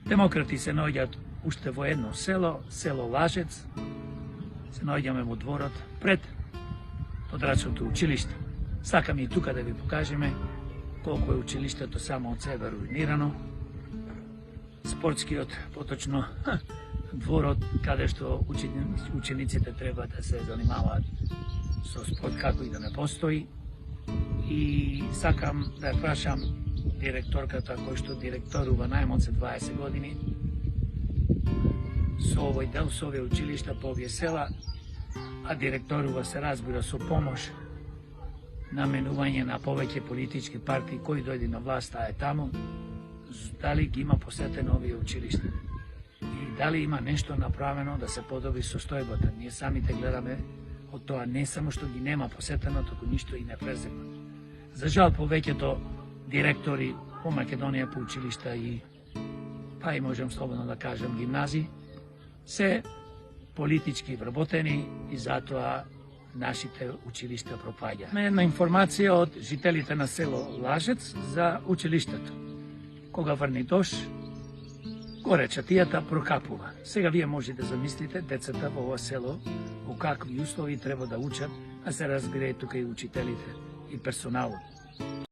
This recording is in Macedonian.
Демократи се наоѓаат уште во едно село, село Лажец. Се наоѓаме во дворот пред Подрачното училиште. Сакаме и тука да ви покажеме колку е училиштето само од себе руинирано. Спортскиот, поточно дворот, каде што учениците треба да се занимаваат со спорт, како и да не постои. И сакам да ја прашам директорката, кој што директорува најмалце 20 години, со овој дел, со овие училишта по овие села, а директорува се разбира со помош наменување на повеќе политички партии кои дојде на власта е таму, дали ги има посетено овие училишта и дали има нешто направено да се подобри состојбата. Ние самите гледаме од тоа, не само што ги нема посетено, току ништо и не презема. За жал, повеќето директори по Македонија по училишта и, па и можем слободно да кажем, гимназии, се политички вработени и затоа нашите училишта пропаѓа. Една информација од жителите на село Лажец за училиштето. Кога врни дош, горе чатијата прокапува. Сега вие можете да замислите децата во ова село во какви услови треба да учат, а се разбира и тука и учителите и персоналот.